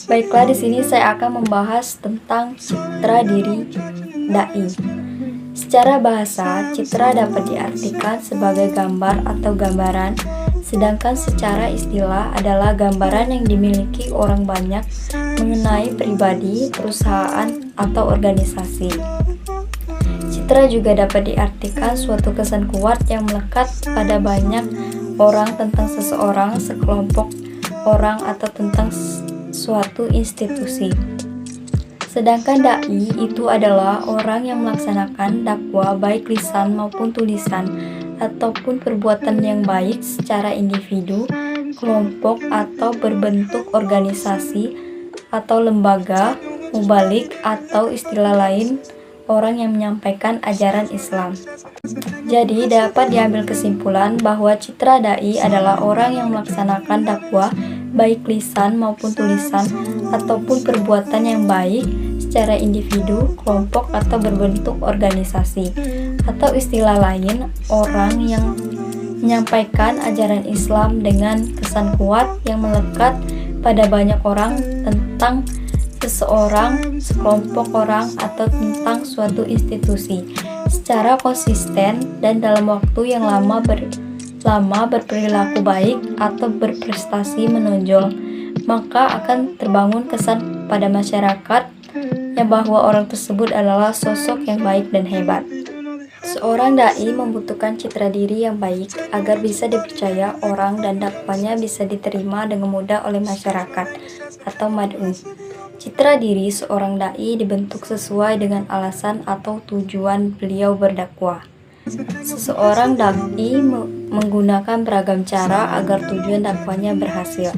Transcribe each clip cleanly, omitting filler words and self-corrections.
Baiklah, di sini saya akan membahas tentang citra diri dai. Secara bahasa, citra dapat diartikan sebagai gambar atau gambaran, sedangkan secara istilah adalah gambaran yang dimiliki orang banyak mengenai pribadi, perusahaan, atau organisasi. Citra juga dapat diartikan suatu kesan kuat yang melekat pada banyak orang tentang seseorang, sekelompok orang, atau tentang suatu institusi. Sedangkan dai itu adalah orang yang melaksanakan dakwah baik lisan maupun tulisan ataupun perbuatan yang baik secara individu, kelompok, atau berbentuk organisasi atau lembaga, mubalik, atau istilah lain orang yang menyampaikan ajaran Islam. Jadi dapat diambil kesimpulan bahwa citra dai adalah orang yang melaksanakan dakwah baik lisan maupun tulisan ataupun perbuatan yang baik secara individu, kelompok, atau berbentuk organisasi, atau istilah lain orang yang menyampaikan ajaran Islam dengan kesan kuat yang melekat pada banyak orang tentang seseorang, sekelompok orang, atau tentang suatu institusi secara konsisten dan dalam waktu yang lama berperilaku baik atau berprestasi menonjol, maka akan terbangun kesan pada masyarakat bahwa orang tersebut adalah sosok yang baik dan hebat. Seorang dai membutuhkan citra diri yang baik agar bisa dipercaya orang dan dakwahnya bisa diterima dengan mudah oleh masyarakat atau mad'u. Citra diri seorang dai dibentuk sesuai dengan alasan atau tujuan beliau berdakwah. Seseorang dai menggunakan beragam cara agar tujuan dakwahnya berhasil.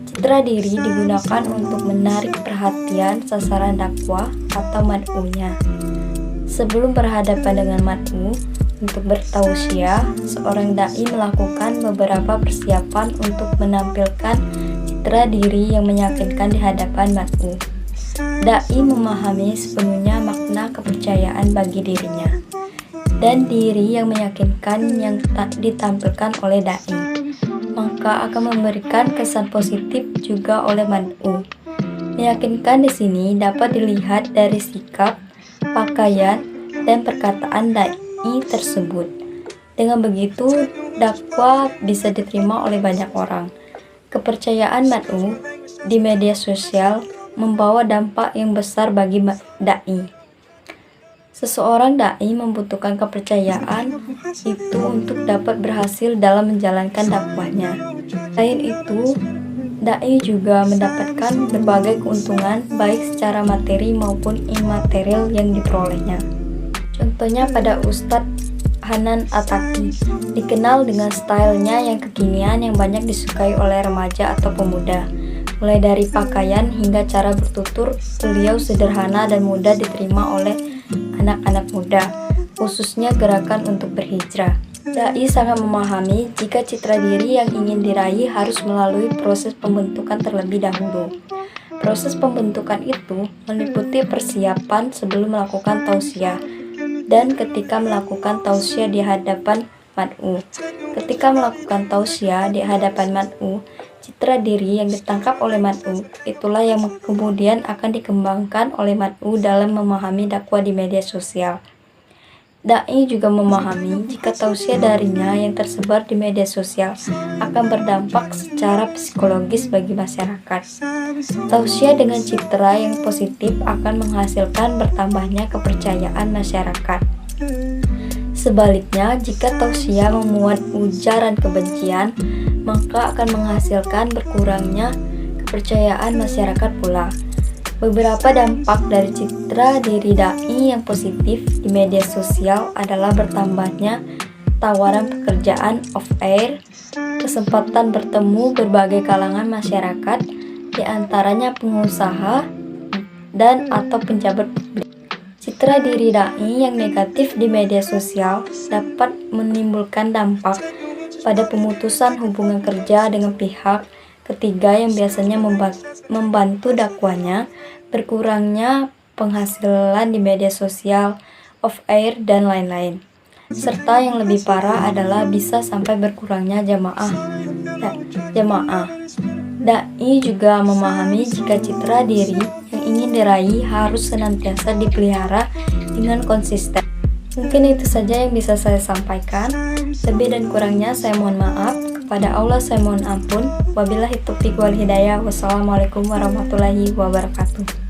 Citra diri digunakan untuk menarik perhatian sasaran dakwah atau mad'unya. Sebelum berhadapan dengan mad'u untuk bertausiah, seorang dai melakukan beberapa persiapan untuk menampilkan citra diri yang meyakinkan di hadapan mad'u. Dai memahami sepenuhnya makna kepercayaan bagi dirinya dan diri yang meyakinkan yang ditampilkan oleh dai, maka akan memberikan kesan positif juga oleh mad'u. Meyakinkan di sini dapat dilihat dari sikap, pakaian, dan perkataan dai tersebut. Dengan begitu, dakwah bisa diterima oleh banyak orang. Kepercayaan mad'u di media sosial membawa dampak yang besar bagi dai. Seseorang dai membutuhkan kepercayaan itu untuk dapat berhasil dalam menjalankan dakwahnya. Selain itu, dai juga mendapatkan berbagai keuntungan baik secara materi maupun imaterial yang diperolehnya. Contohnya pada Ustadz Hanan Attaqi, dikenal dengan stylenya yang kekinian yang banyak disukai oleh remaja atau pemuda. Mulai dari pakaian hingga cara bertutur, beliau sederhana dan mudah diterima oleh anak-anak muda, khususnya gerakan untuk berhijrah. Dai sangat memahami jika citra diri yang ingin diraih harus melalui proses pembentukan terlebih dahulu. Proses pembentukan itu meliputi persiapan sebelum melakukan tausiah dan ketika melakukan tausiah di hadapan mad'u. Ketika melakukan tausiah di hadapan mad'u, citra diri yang ditangkap oleh mad'u itulah yang kemudian akan dikembangkan oleh mad'u dalam memahami dakwah di media sosial. Dai juga memahami jika tausiah darinya yang tersebar di media sosial akan berdampak secara psikologis bagi masyarakat. Tausiah dengan citra yang positif akan menghasilkan bertambahnya kepercayaan masyarakat. Sebaliknya, jika tausiah memuat ujaran kebencian, maka akan menghasilkan berkurangnya kepercayaan masyarakat pula. Beberapa dampak dari citra diri dai yang positif di media sosial adalah bertambahnya tawaran pekerjaan off-air, kesempatan bertemu berbagai kalangan masyarakat, di antaranya pengusaha dan atau pejabat publik. Citra diri dai yang negatif di media sosial dapat menimbulkan dampak pada pemutusan hubungan kerja dengan pihak ketiga yang biasanya membantu dakwahnya, berkurangnya penghasilan di media sosial, off-air, dan lain-lain. Serta yang lebih parah adalah bisa sampai berkurangnya jamaah. Dai juga memahami jika citra diri yang ingin diraih harus senantiasa dipelihara dengan konsisten. Mungkin itu saja yang bisa saya sampaikan. Lebih dan kurangnya saya mohon maaf. Kepada Allah saya mohon ampun. Wabillahi taufiq wal hidayah. Wassalamualaikum warahmatullahi wabarakatuh.